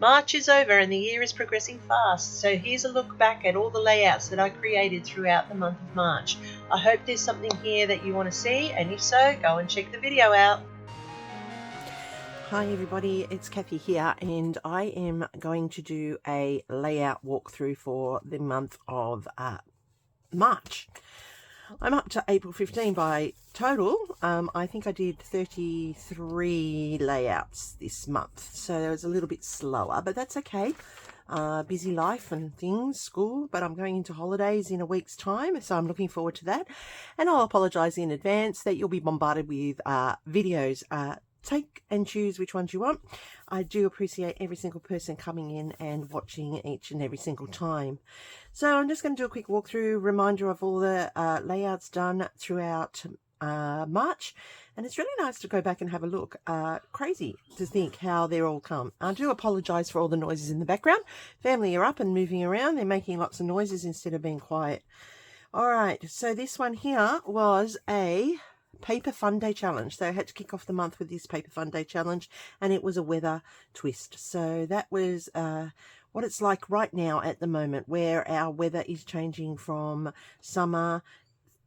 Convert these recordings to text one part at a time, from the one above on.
March is over and the year is progressing fast, so here's a look back at all the layouts that I created throughout the month of March. I hope there's something here that you want to see, and if so, go and check the video out. Hi everybody, it's Kathy here, and I am going to do a layout walkthrough for the month of March. I'm up to April 15 by total. I think I did 33 layouts this month, so it was a little bit slower, but that's okay. Busy life and things, school, but I'm going into holidays in a week's time, so I'm looking forward to that. And I'll apologize in advance that you'll be bombarded with videos. Take and choose which ones you want. I do appreciate every single person coming in and watching each and every single time. So I'm just going to do a quick walkthrough, reminder of all the layouts done throughout March. And it's really nice to go back and have a look. Crazy to think how they're all come. I do apologize for all the noises in the background. Family are up and moving around. They're making lots of noises instead of being quiet. All right, so this one here was a paper fun day challenge. So I had to kick off the month with this paper fun day challenge, and it was a weather twist. So that was what it's like right now at the moment, where our weather is changing from summer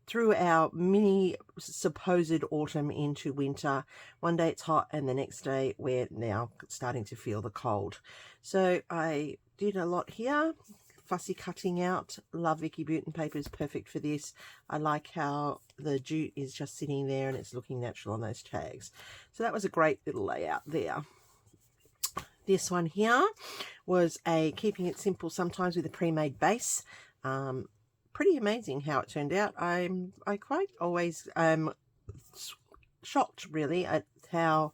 through our mini supposed autumn into winter. One day it's hot and the next day we're now starting to feel the cold. So I did a lot here. Fussy cutting out. Love Vicky Boughton paper, is perfect for this. I like how the jute is just sitting there and it's looking natural on those tags. So that was a great little layout there. This one here was a keeping it simple sometimes with a pre-made base. Pretty amazing how it turned out. I quite always shocked really at how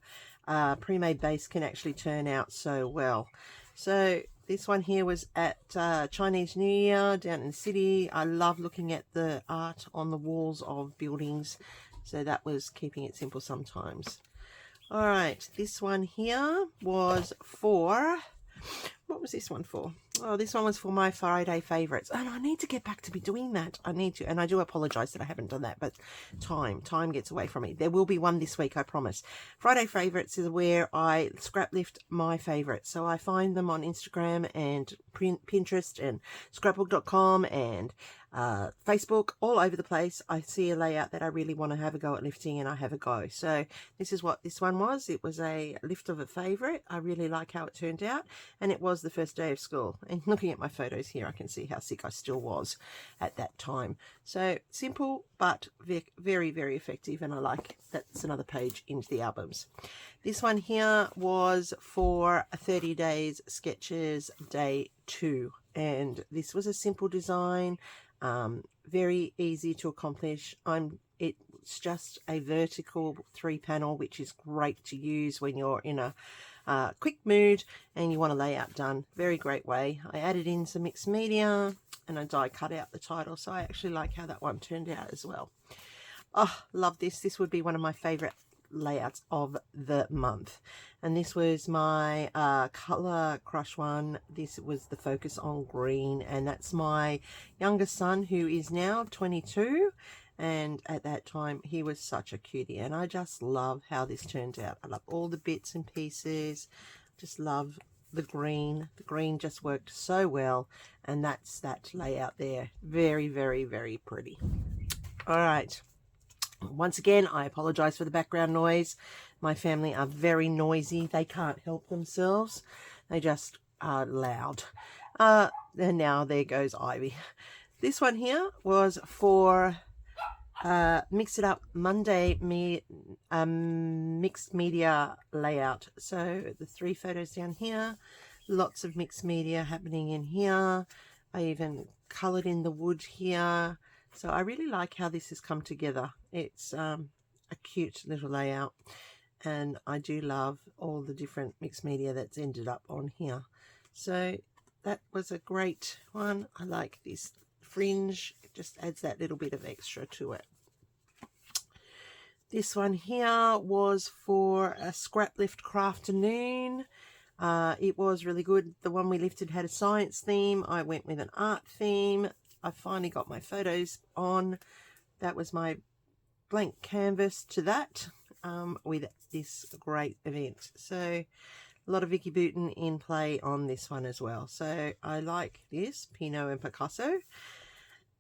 pre-made base can actually turn out so well. So this one here was at Chinese New Year down in the city. I love looking at the art on the walls of buildings. So that was keeping it simple sometimes. All right, this one here was for, what was this one for? Oh, this one was for my Friday favorites. And I need to get back to be doing that. I need to, and I do apologize that I haven't done that, but time gets away from me. There will be one this week, I promise. Friday favorites is where I scrap lift my favorites. So I find them on Instagram and Pinterest and scrapbook.com and Facebook, all over the place. I see a layout that I really want to have a go at lifting, and I have a go. So this is what this one was. It was a lift of a favorite. I really like how it turned out, and it was the first day of school. And looking at my photos here, I can see how sick I still was at that time. So simple, but very, very effective, and I like that's another page into the albums. This one here was for 30 days sketches day 2, and this was a simple design. Very easy to accomplish. It's just a vertical 3-panel, which is great to use when you're in a quick mood and you want a layout done. Very great way. I added in some mixed media and I die cut out the title, so I actually like how that one turned out as well. Oh, love this. This would be one of my favorite layouts of the month, and this was my color crush one. This was the focus on green, and that's my youngest son, who is now 22, and at that time he was such a cutie, and I just love how this turned out. I love all the bits and pieces. Just love the green. The green just worked so well, and that's that layout there. Very, very, very pretty. All right, once again, I apologize for the background noise. My family are very noisy. They can't help themselves. They just are loud. And now there goes Ivy. This one here was for Mix It Up Monday mixed media layout. So the 3 photos down here, lots of mixed media happening in here. I even colored in the wood here. So I really like how this has come together. It's a cute little layout, and I do love all the different mixed media that's ended up on here. So that was a great one. I like this fringe. It just adds that little bit of extra to it. This one here was for a scrap lift crafternoon. It was really good. The one we lifted had a science theme. I went with an art theme. I finally got my photos on. That was my blank canvas to that with this great event. So A lot of Vicky Boutin in play on this one as well. So I like this, Pinot and Picasso.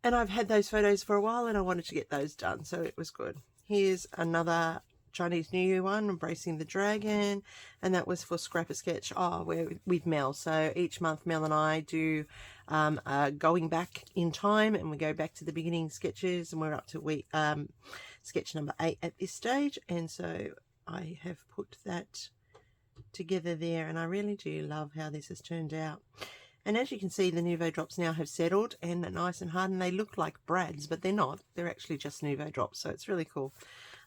And I've had those photos for a while and I wanted to get those done, so it was good. Here's another Chinese New Year one, Embracing the Dragon, and that was for Scrap a Sketch. Oh, we're with Mel. So each month Mel and I do going back in time, and we go back to the beginning sketches, and we're up to sketch number 8 at this stage. And so I have put that together there, and I really do love how this has turned out. And as you can see, the Nouveau drops now have settled and are nice and hard, and they look like brads, but they're not. They're actually just Nouveau drops, so it's really cool.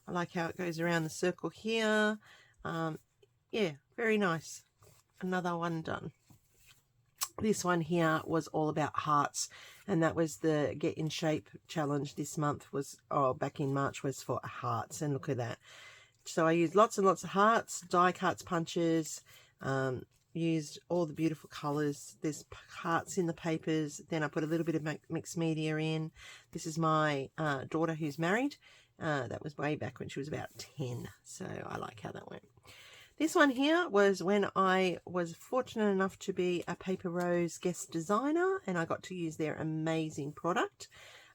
I like how it goes around the circle here. Yeah, very nice. Another one done. This one here was all about hearts, and that was the Get in Shape challenge this month was, back in March, was for hearts, and look at that. So I used lots and lots of hearts, die cuts, punches, used all the beautiful colors. There's hearts in the papers. Then I put a little bit of mixed media in. This is my daughter who's married. That was way back when she was about 10. So I like how that went. This one here was when I was fortunate enough to be a Paper Rose guest designer, and I got to use their amazing product.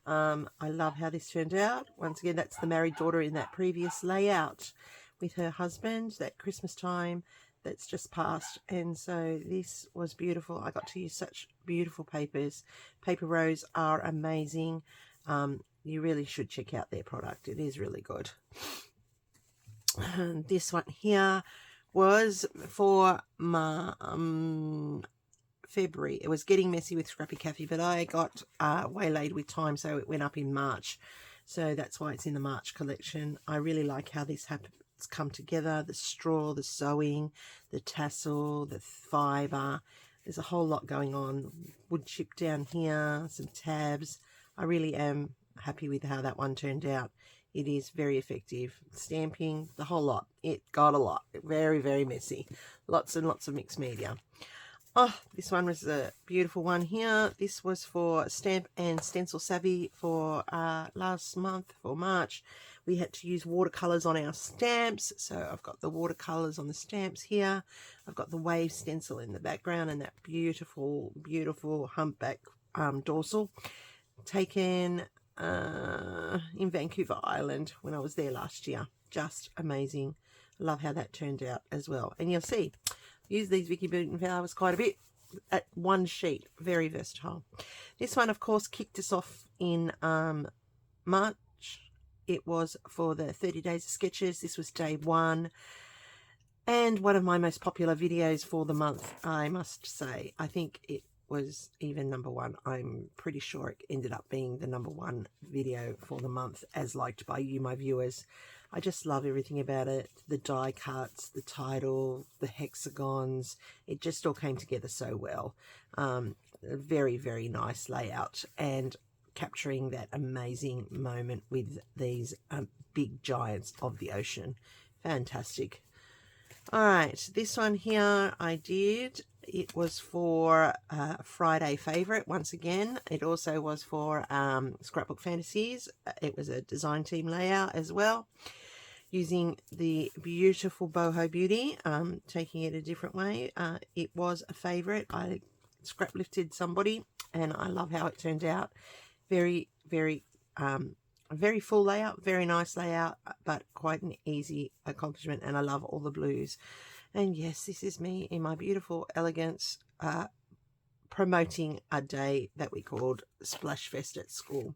I love how this turned out. Once again, that's the married daughter in that previous layout with her husband, that Christmas time that's just passed. And so this was beautiful. I got to use such beautiful papers. Paper Rose are amazing. You really should check out their product. It is really good. This one here was for my February. It was getting messy with Scrappy Cafe, but I got waylaid with time, so it went up in March. So that's why it's in the March collection. I really like how this it's come together. The straw, the sewing, the tassel, the fibre. There's a whole lot going on. Wood chip down here, some tabs. I really am happy with how that one turned out. It is very effective. Stamping, the whole lot. It got a lot. Very, very messy. Lots and lots of mixed media. Oh, this one was a beautiful one here. This was for Stamp and Stencil Savvy for last month, for March. We had to use watercolours on our stamps. So I've got the watercolours on the stamps here. I've got the wave stencil in the background and that beautiful, beautiful humpback dorsal taken in Vancouver Island when I was there last year. Just amazing. Love how that turned out as well. And you'll see, use these Vicky Boutin flowers quite a bit at one sheet. Very versatile. This one, of course, kicked us off in March. It was for the 30 Days of Sketches. This was day 1. And one of my most popular videos for the month, I must say. I think it was even number 1. I'm pretty sure it ended up being the number 1 video for the month, as liked by you, my viewers. I just love everything about it. The die cuts, the title, the hexagons. It just all came together so well. A very, very nice layout, and capturing that amazing moment with these big giants of the ocean. Fantastic. All right, this one here I did. It was for Friday Favourite once again. It also was for Scrapbook Fantasies. It was a design team layout as well, using the beautiful Boho Beauty, taking it a different way. It was a favourite. I scrap lifted somebody, and I love how it turned out. Very, very, very full layout, very nice layout, but quite an easy accomplishment, and I love all the blues. And yes, this is me in my beautiful elegance, promoting a day that we called Splash Fest at school.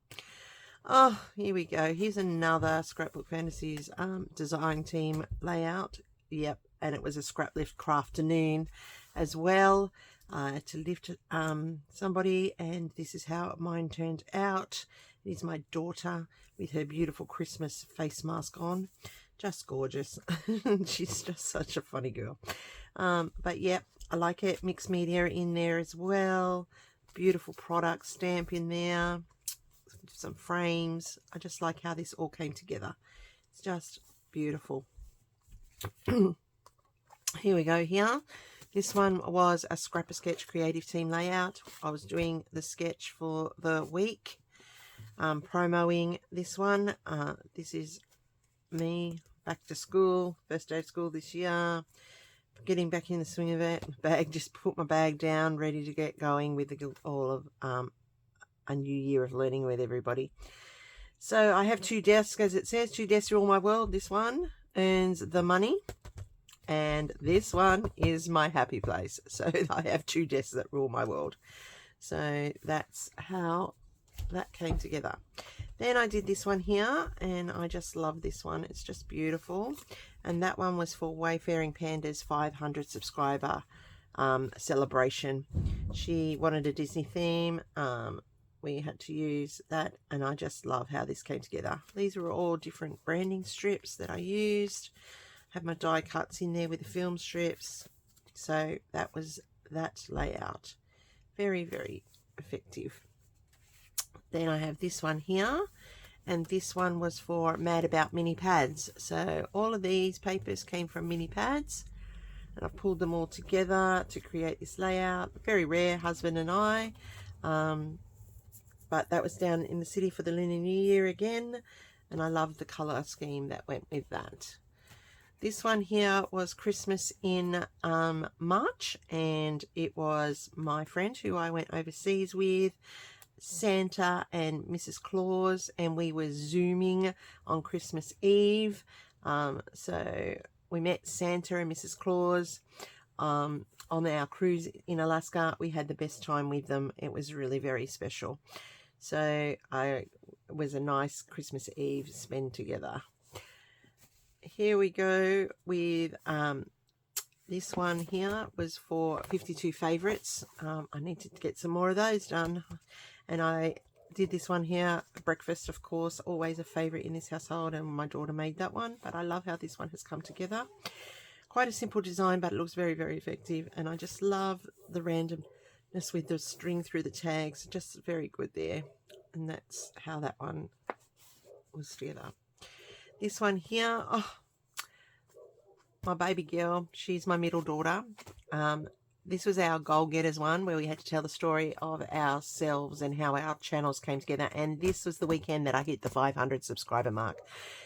Oh, here we go. Here's another Scrapbook Fantasies design team layout. Yep, and it was a scrap lift crafternoon as well. I had to lift somebody, and this is how mine turned out. It is my daughter with her beautiful Christmas face mask on. Just gorgeous. She's just such a funny girl. But yeah, I like it. Mixed media in there as well. Beautiful product stamp in there. Some frames. I just like how this all came together. It's just beautiful. Here we go here. This one was a Scrap a Sketch creative team layout. I was doing the sketch for the week, promoing this one. This is me back to school, first day of school this year. getting back in the swing of it. Just put my bag down, ready to get going with all of a new year of learning with everybody. So I have 2 desks, as it says, 2 desks rule my world. This one earns the money, and this one is my happy place. So I have 2 desks that rule my world. So that's how that came together. Then I did this one here, and I just love this one. It's just beautiful. And that one was for Wayfaring Panda's 500 subscriber celebration. She wanted a Disney theme. We had to use that, and I just love how this came together. These were all different branding strips that I used. Have my die cuts in there with the film strips. So that was that layout. Very, very effective. Then I have this one here, and this one was for Mad About mini pads. So all of these papers came from mini pads, and I pulled them all together to create this layout. Very rare, husband and I. But that was down in the city for the Lunar New Year again, and I love the color scheme that went with that. This one here was Christmas in March, and it was my friend who I went overseas with, Santa and Mrs. Claus, and we were Zooming on Christmas Eve. So we met Santa and Mrs. Claus on our cruise in Alaska. We had the best time with them. It was really very special. So it was a nice Christmas Eve spend together. Here we go with this one here was for 52 favorites. I need to get some more of those done. And I did this one here, breakfast, of course, always a favorite in this household, and my daughter made that one. But I love how this one has come together. Quite a simple design, but it looks very, very effective. And I just love the randomness with the string through the tags. Just very good there. And that's how that one was together. This one here, oh, my baby girl, she's my middle daughter. This was our goal getters one, where we had to tell the story of ourselves and how our channels came together. And this was the weekend that I hit the 500 subscriber mark.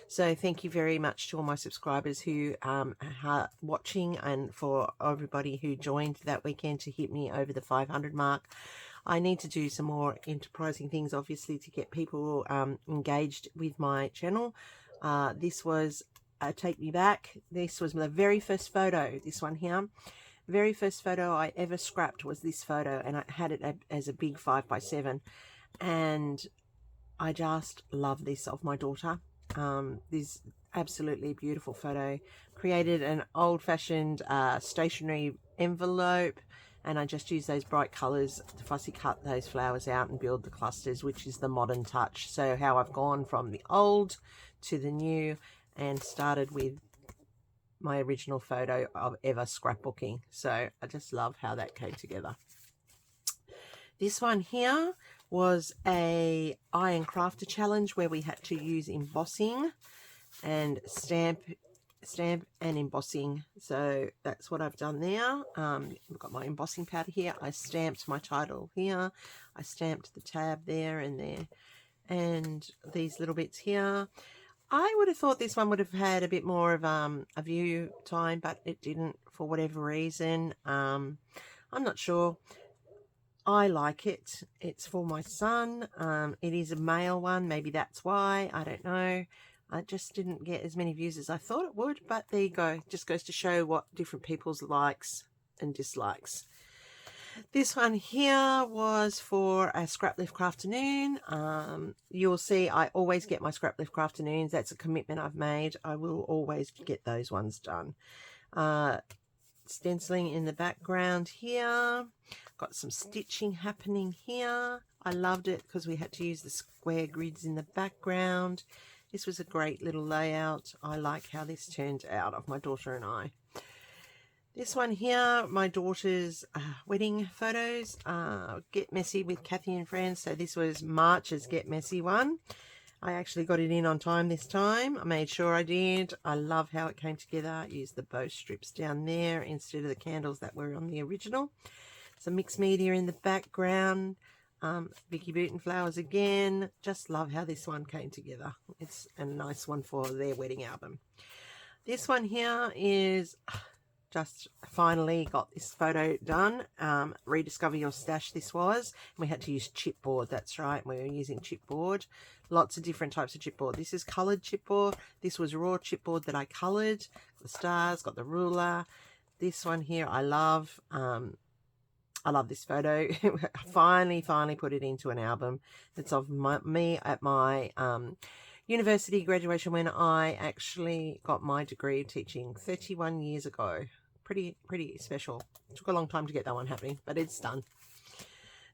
So thank you very much to all my subscribers who are watching, and for everybody who joined that weekend to hit me over the 500 mark. I need to do some more enterprising things, obviously, to get people engaged with my channel. This was Take Me Back. This was the very first photo, this one here. Very first photo I ever scrapped was this photo, and I had it as a big 5x7, and I just love this of my daughter. This absolutely beautiful photo. Created an old-fashioned stationery envelope, and I just used those bright colors to fussy cut those flowers out and build the clusters, which is the modern touch. So how I've gone from the old to the new, and started with my original photo of ever scrapbooking. So I just love how that came together. This one here was a iron crafter challenge where we had to use embossing and stamp and embossing. So that's what I've done there. I've got my embossing powder here. I stamped my title here. I stamped the tab there and there, and these little bits here. I would have thought this one would have had a bit more of a view time, but it didn't for whatever reason. I'm not sure. I like it. It's for my son. It is a male one. Maybe that's why. I don't know. I just didn't get as many views as I thought it would, but there you go. Just goes to show what different people's likes and dislikes. This one here was for a Scrap Lift Afternoon. You'll see I always get my Scrap Lift Afternoons. That's a commitment I've made. I will always get those ones done. Stenciling in the background here. Got some stitching happening here. I loved it because we had to use the square grids in the background. This was a great little layout. I like how this turned out of my daughter and I. This one here, my daughter's wedding photos. Get Messy with Kathy and Friends. So this was March's Get Messy one. I actually got it in on time this time. I made sure I did. I love how it came together. I used the bow strips down there instead of the candles that were on the original. Some mixed media in the background. Vicky Booten flowers again. Just love how this one came together. It's a nice one for their wedding album. This one here is Just finally got this photo done. Rediscover your stash this was. We had to use chipboard, that's right. We were using chipboard. Lots of different types of chipboard. This is coloured chipboard. This was raw chipboard that I coloured. The stars, got the ruler. This one here I love. I love this photo. finally put it into an album. It's of me at my university graduation when I actually got my degree teaching 31 years ago. Pretty special. It took a long time to get that one happening, but it's done.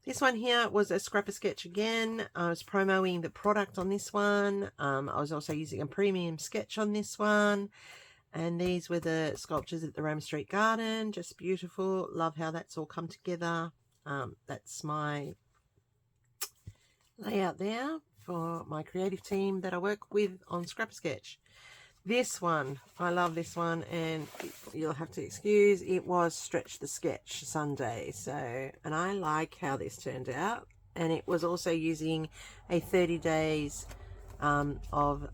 This one here was a scrapper sketch again. I was promoting the product on this one. I was also using a premium sketch on this one. And these were the sculptures at the Roma Street Garden. Just beautiful. Love how that's all come together. That's my layout there for my creative team that I work with on Scrapper Sketch. This one, I love this one, and you'll have to excuse, it was Stretch the Sketch Sunday. So, and I like how this turned out. And it was also using a 30 days of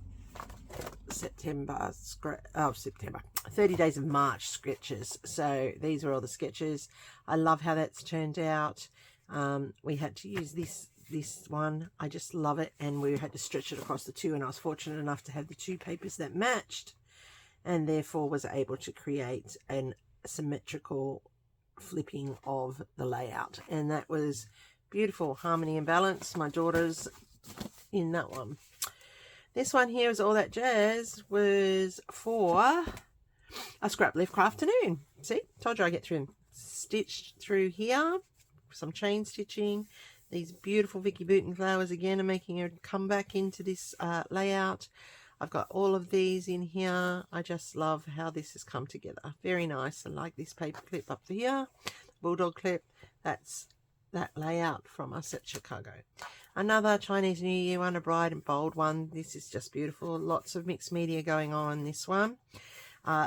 September 30 days of March sketches. So these are all the sketches. I love how that's turned out. We had to use this one. I just love it, and we had to stretch it across the two, and I was fortunate enough to have the two papers that matched, and therefore was able to create an symmetrical flipping of the layout, and that was beautiful. Harmony and balance, my daughter's in that one. This one here is all that jazz was for a scrap lift afternoon. See, told you I get through them. Stitched through here, some chain stitching. These beautiful Vicky Booten flowers again are making a comeback into this layout. I've got all of these in here. I just love how this has come together. Very nice. I like this paper clip up here. Bulldog clip. That's that layout from us at Chicago. Another Chinese New Year one, a bright and bold one. This is just beautiful. Lots of mixed media going on in this one.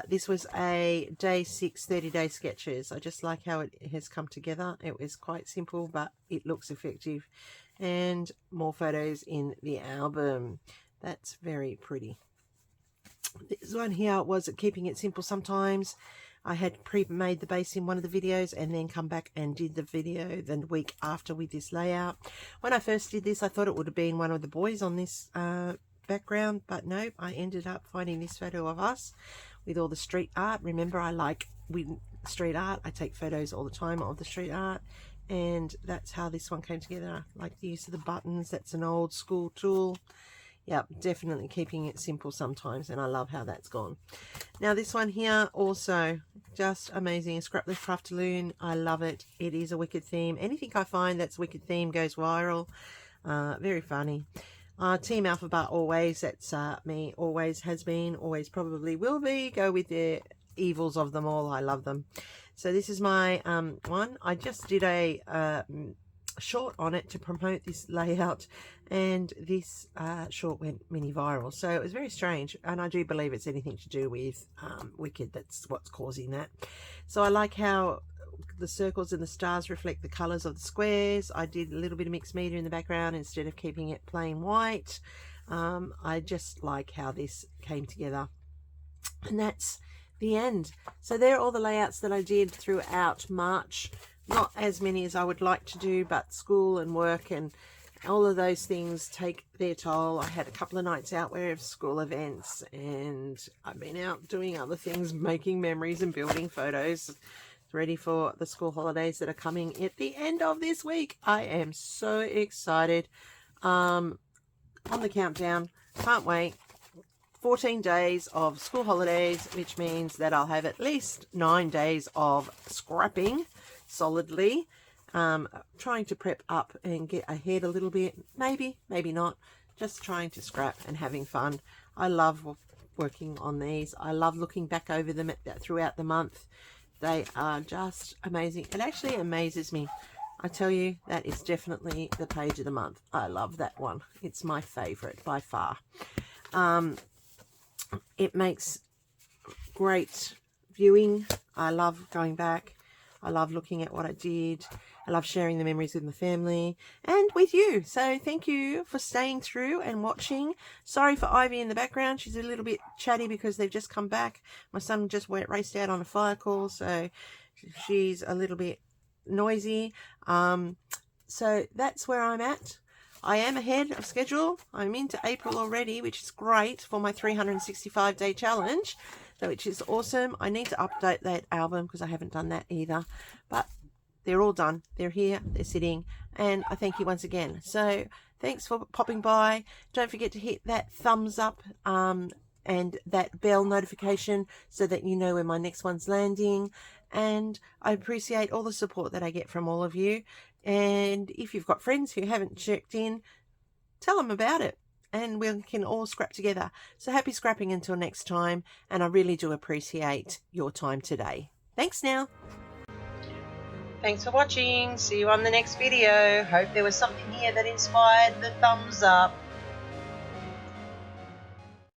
This was a day 6 30-day sketches. I just like how it has come together. It was quite simple, but it looks effective. And more photos in the album. That's very pretty. This one here was keeping it simple sometimes. I had pre-made the base in one of the videos and then come back and did the video the week after with this layout. When I first did this, I thought it would have been one of the boys on this background, but no, I ended up finding this photo of us with all the street art. Remember, I like street art. I take photos all the time of the street art, and that's how this one came together. I like the use of the buttons. That's an old school tool. Yep, definitely keeping it simple sometimes, and I love how that's gone. Now this one here also just amazing. A scrap lift craftaloon. I love it. It is a Wicked theme. Anything I find that's Wicked theme goes viral. Very funny. Team Alphabet always. That's me. Always has been. Always probably will be. Go with the evils of them all. I love them. So this is my one. I just did a short on it to promote this layout, and this short went mini viral, so it was very strange, and I do believe it's anything to do with Wicked. That's what's causing that. So I like how the circles and the stars reflect the colors of the squares. I did a little bit of mixed media in the background instead of keeping it plain white. I just like how this came together, and that's the end. So there are all the layouts that I did throughout March. Not as many as I would like to do, but school and work and all of those things take their toll. I had a couple of nights out where of school events, and I've been out doing other things, making memories and building photos, ready for the school holidays that are coming at the end of this week. I am so excited. On the countdown, can't wait. 14 days of school holidays, which means that I'll have at least 9 days of scrapping solidly. Trying to prep up and get ahead a little bit, maybe not, just trying to scrap and having fun. I love working on these. I love looking back over them throughout the month. They are just amazing. It actually amazes me. I tell you, that is definitely the page of the month. I love that one. It's my favorite by far. It makes great viewing. I love going back. I love looking at what I did. I love sharing the memories with my family and with you. So thank you for staying through and watching. Sorry for Ivy in the background. She's a little bit chatty because they've just come back. My son just raced out on a fire call, so she's a little bit noisy. So that's where I'm at. I am ahead of schedule. I'm into April already, which is great for my 365-day challenge, which is awesome. I need to update that album because I haven't done that either. But they're all done. They're here. They're sitting. And I thank you once again. So thanks for popping by. Don't forget to hit that thumbs up and that bell notification so that you know when my next one's landing. And I appreciate all the support that I get from all of you. And if you've got friends who haven't checked in, tell them about it and we can all scrap together. So happy scrapping until next time, and I really do appreciate your time today. Thanks now. Thanks for watching. See you on the next video. Hope there was something here that inspired the thumbs up.